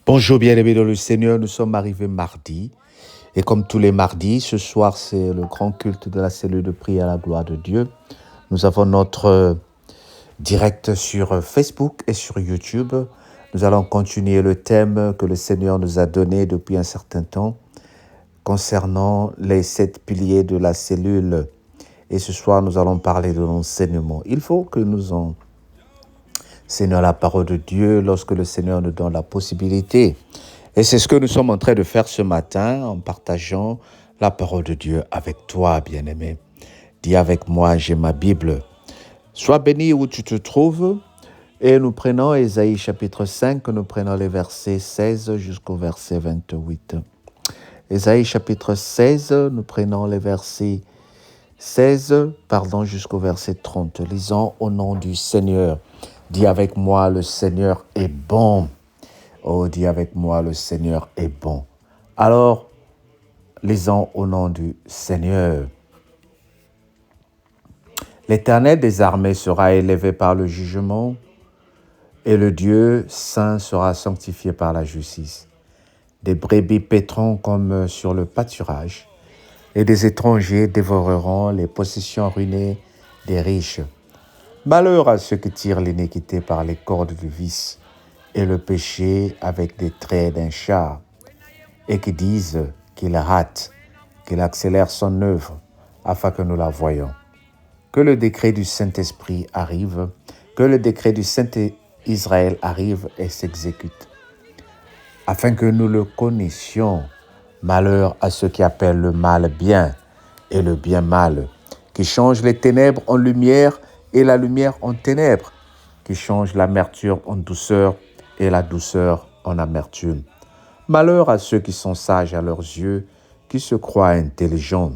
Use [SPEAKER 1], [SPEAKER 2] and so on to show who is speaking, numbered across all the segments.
[SPEAKER 1] Bonjour bien-aimés dans le Seigneur, nous sommes arrivés mardi et comme tous les mardis, ce soir c'est le grand culte de la cellule de prière à la gloire de Dieu. Nous avons notre direct sur Facebook et sur YouTube. Nous allons continuer le thème que le Seigneur nous a donné depuis un certain temps concernant les 7 piliers de la cellule. Et ce soir, nous allons parler de l'enseignement. Il faut que nous enseignons la parole de Dieu lorsque le Seigneur nous donne la possibilité. Et c'est ce que nous sommes en train de faire ce matin en partageant la parole de Dieu avec toi, bien-aimé. Dis avec moi, j'ai ma Bible. Sois béni où tu te trouves. Et nous prenons Ésaïe chapitre 5, nous prenons les versets 16 jusqu'au verset 28. Ésaïe chapitre 16, nous prenons les versets 16, jusqu'au verset 30. Lisons au nom du Seigneur. Dis avec moi, le Seigneur est bon. Oh, dis avec moi, le Seigneur est bon. Alors, lisons au nom du Seigneur. L'Éternel des armées sera élevé par le jugement, et le Dieu saint sera sanctifié par la justice. Des brebis paîtront comme sur le pâturage, et des étrangers dévoreront les possessions ruinées des riches. Malheur à ceux qui tirent l'iniquité par les cordes du vice, et le péché avec des traits d'un char, et qui disent qu'il rate, qu'il accélère son œuvre, afin que nous la voyions. Que le décret du Saint-Esprit arrive, que le décret du Saint-Israël arrive et s'exécute, afin que nous le connaissions. Malheur à ceux qui appellent le mal bien et le bien mal, qui changent les ténèbres en lumière et la lumière en ténèbres, qui changent l'amertume en douceur et la douceur en amertume. Malheur à ceux qui sont sages à leurs yeux, qui se croient intelligents.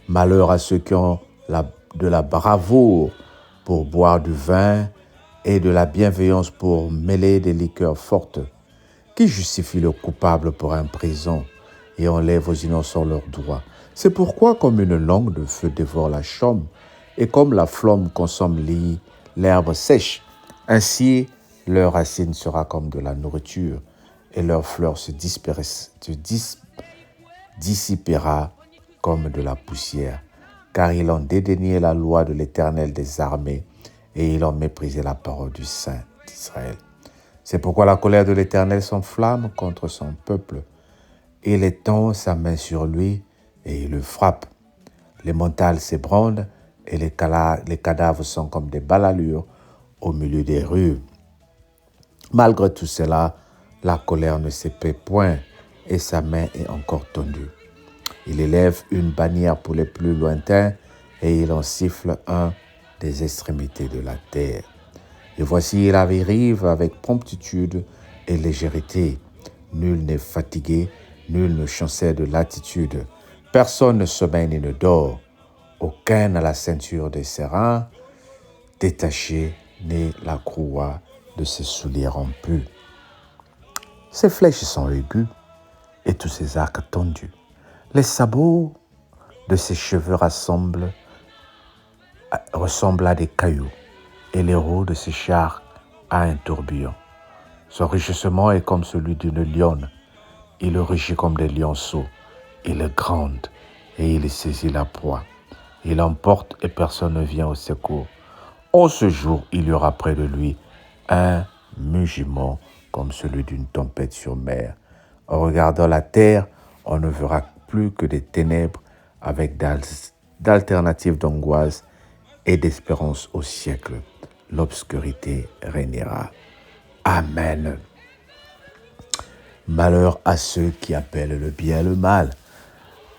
[SPEAKER 1] Malheur à ceux qui ont de la bravoure pour boire du vin et de la bienveillance pour mêler des liqueurs fortes, qui justifient le coupable pour un présent et enlèvent aux innocents leurs droits. C'est pourquoi, comme une langue de feu dévore la chaume, et comme la flamme consomme l'herbe sèche, ainsi leur racine sera comme de la nourriture, et leur fleur se dissipera comme de la poussière. Car ils ont dédaigné la loi de l'Éternel des armées, et ils ont méprisé la parole du Saint d'Israël. C'est pourquoi la colère de l'Éternel s'enflamme contre son peuple. Il étend sa main sur lui et il le frappe. Les montagnes s'ébranlent et les cadavres sont comme des balalures au milieu des rues. Malgré tout cela, la colère ne s'épaît point et sa main est encore tendue. Il élève une bannière pour les plus lointains et il en siffle un des extrémités de la terre. Et voici, il arrive avec promptitude et légèreté. Nul n'est fatigué, nul ne chancelle de l'attitude. Personne ne sommeille ni ne dort. Aucun n'a la ceinture de ses reins détachée, ni la croix de ses souliers rompus. Ses flèches sont aiguës et tous ses arcs tendus. Les sabots de ses cheveux ressemblent à des cailloux, et les roues de ses chars à un tourbillon. Son rugissement est comme celui d'une lionne. Il rugit comme des lionceaux. Il est grand et il saisit la proie. Il emporte et personne ne vient au secours. En ce jour, il y aura près de lui un mugiment comme celui d'une tempête sur mer. En regardant la terre, on ne verra plus que des ténèbres avec d'alternatives d'angoisse et d'espérance au siècle. L'obscurité régnera. Amen. Malheur à ceux qui appellent le bien le mal.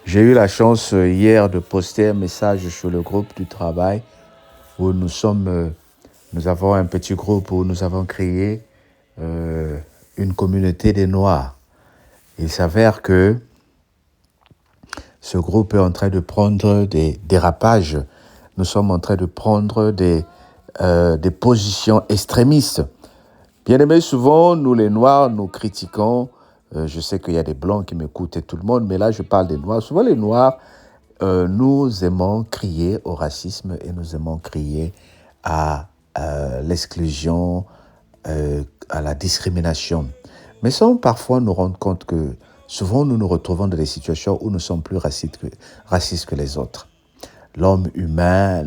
[SPEAKER 1] J'ai eu la chance hier de poster un message sur le groupe du travail où nous avons un petit groupe où nous avons créé une communauté des Noirs. Il s'avère que ce groupe est en train de prendre des dérapages. Nous sommes en train de prendre des positions extrémistes. Bien aimé, souvent, nous les Noirs, nous critiquons. Je sais qu'il y a des Blancs qui m'écoutent et tout le monde, mais là, je parle des Noirs. Souvent, les Noirs, nous aimons crier au racisme et nous aimons crier à l'exclusion, à la discrimination. Mais sans parfois nous rendre compte que souvent nous nous retrouvons dans des situations où nous sommes plus racistes que les autres. L'humain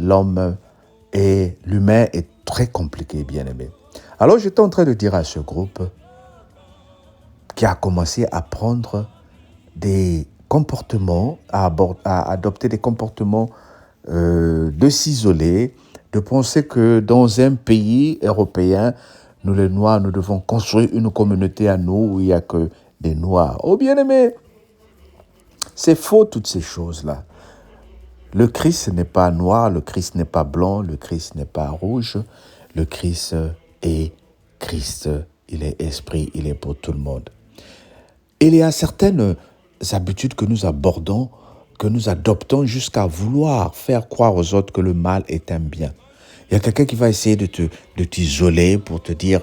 [SPEAKER 1] est très compliqué, bien-aimé. Alors j'étais en train de dire à ce groupe qui a commencé à prendre des comportements, à adopter des comportements de s'isoler, de penser que dans un pays européen, nous les Noirs, nous devons construire une communauté à nous où il n'y a que des Noirs. Oh bien-aimé, c'est faux toutes ces choses-là. Le Christ n'est pas noir, le Christ n'est pas blanc, le Christ n'est pas rouge. Le Christ est Christ, il est esprit, il est pour tout le monde. Il y a certaines habitudes que nous abordons, que nous adoptons jusqu'à vouloir faire croire aux autres que le mal est un bien. Il y a quelqu'un qui va essayer de t'isoler pour te dire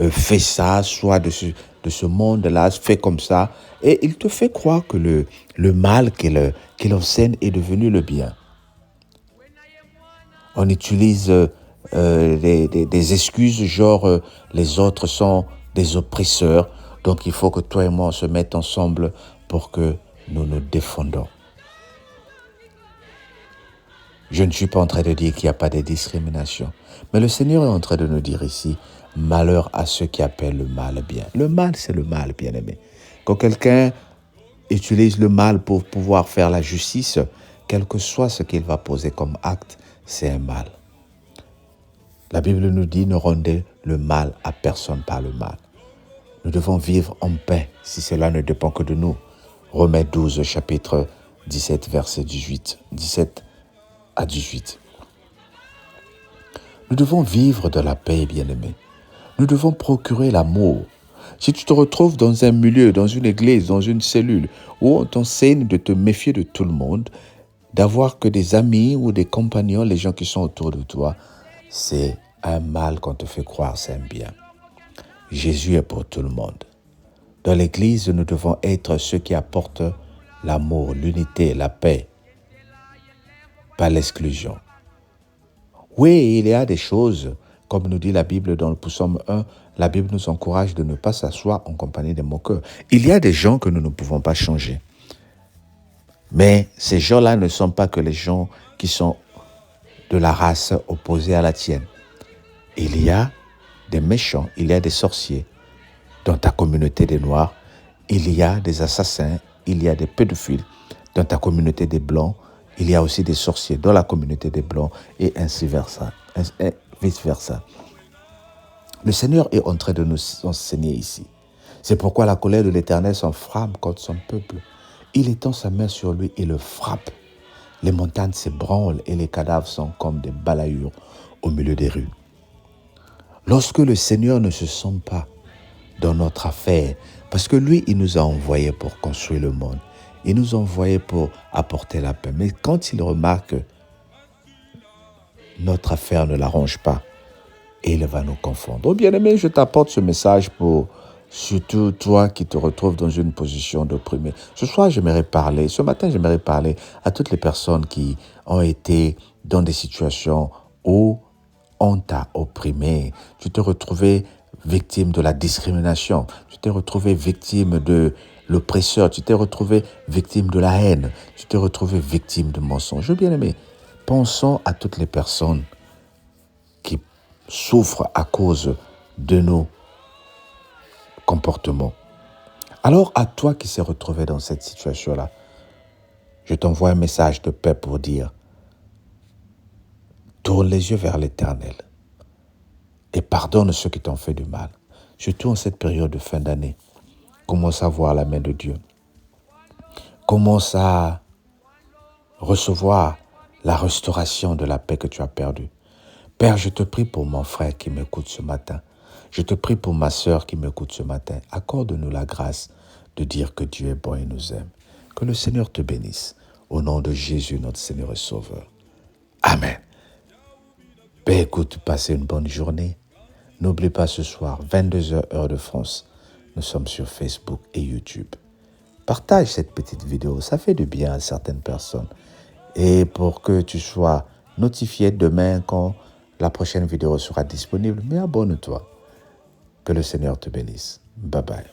[SPEAKER 1] fais ça, sois de ce monde-là, fais comme ça. Et il te fait croire que le mal qu'il enseigne est devenu le bien. On utilise des excuses genre les autres sont des oppresseurs, donc il faut que toi et moi on se mette ensemble pour que nous nous défendons. Je ne suis pas en train de dire qu'il n'y a pas de discrimination, mais le Seigneur est en train de nous dire ici, malheur à ceux qui appellent le mal bien. Le mal, c'est le mal, bien-aimé. Quand quelqu'un utilise le mal pour pouvoir faire la justice, quel que soit ce qu'il va poser comme acte, c'est un mal. La Bible nous dit, ne rendez le mal à personne par le mal. Nous devons vivre en paix si cela ne dépend que de nous. Romains 12, chapitre 17, verset 17 à 18. Nous devons vivre de la paix, bien-aimés. Nous devons procurer l'amour. Si tu te retrouves dans un milieu, dans une église, dans une cellule, où on t'enseigne de te méfier de tout le monde, d'avoir que des amis ou des compagnons, les gens qui sont autour de toi, c'est un mal qu'on te fait croire, c'est un bien. Jésus est pour tout le monde. Dans l'église, nous devons être ceux qui apportent l'amour, l'unité, la paix, pas l'exclusion. Oui, il y a des choses, comme nous dit la Bible dans le psaume 1, la Bible nous encourage de ne pas s'asseoir en compagnie des moqueurs. Il y a des gens que nous ne pouvons pas changer. Mais ces gens-là ne sont pas que les gens qui sont de la race opposée à la tienne. Il y a des méchants, il y a des sorciers dans ta communauté des Noirs, il y a des assassins, il y a des pédophiles dans ta communauté des Blancs, il y a aussi des sorciers dans la communauté des Blancs et ainsi versa, et vice-versa. Le Seigneur est en train de nous enseigner ici. C'est pourquoi la colère de l'Éternel s'enflamme contre son peuple. Il étend sa main sur lui et le frappe. Les montagnes s'ébranlent et les cadavres sont comme des balayures au milieu des rues. Lorsque le Seigneur ne se sent pas dans notre affaire, parce que lui, il nous a envoyés pour construire le monde. Il nous a envoyés pour apporter la paix. Mais quand il remarque que notre affaire ne l'arrange pas, il va nous confondre. Oh bien-aimé, je t'apporte ce message pour surtout toi qui te retrouves dans une position d'opprimé. Ce matin, j'aimerais parler à toutes les personnes qui ont été dans des situations où on t'a opprimé. Tu t'es retrouvé victime de la discrimination. Tu t'es retrouvé victime de l'oppresseur. Tu t'es retrouvé victime de la haine. Tu t'es retrouvé victime de mensonges. Bien-aimé, pensons à toutes les personnes qui souffrent à cause de nos comportements. Alors, à toi qui s'est retrouvé dans cette situation-là, je t'envoie un message de paix pour dire: tourne les yeux vers l'Éternel et pardonne ceux qui t'ont fait du mal. Surtout en cette période de fin d'année, commence à voir la main de Dieu. Commence à recevoir la restauration de la paix que tu as perdue. Père, je te prie pour mon frère qui m'écoute ce matin. Je te prie pour ma sœur qui m'écoute ce matin. Accorde-nous la grâce de dire que Dieu est bon et nous aime. Que le Seigneur te bénisse. Au nom de Jésus, notre Seigneur et Sauveur. Amen. Ben écoute, passez une bonne journée. N'oublie pas ce soir, 22h heure de France. Nous sommes sur Facebook et YouTube. Partage cette petite vidéo, ça fait du bien à certaines personnes. Et pour que tu sois notifié demain quand la prochaine vidéo sera disponible, mais abonne-toi. Que le Seigneur te bénisse. Bye bye.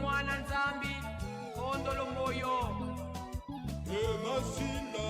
[SPEAKER 2] mwana nzambi kondolo moyo
[SPEAKER 3] Masila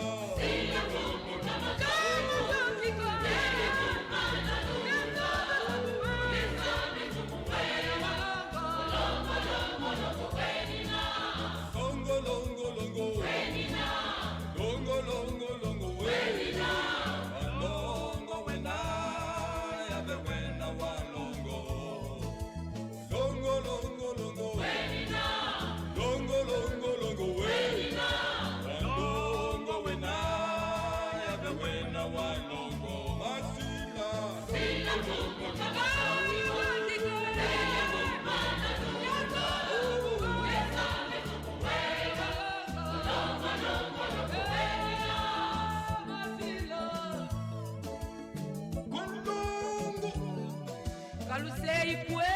[SPEAKER 2] kalusei kwe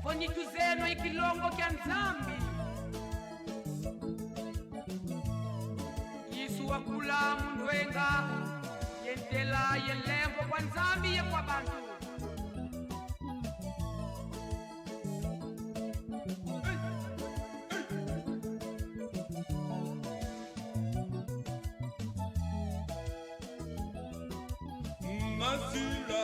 [SPEAKER 2] fonituzeno ikilongo kya nzambi Yesu wakula mundwenga yentela yelengo kwa nzambi ye kwa bantu
[SPEAKER 3] Masila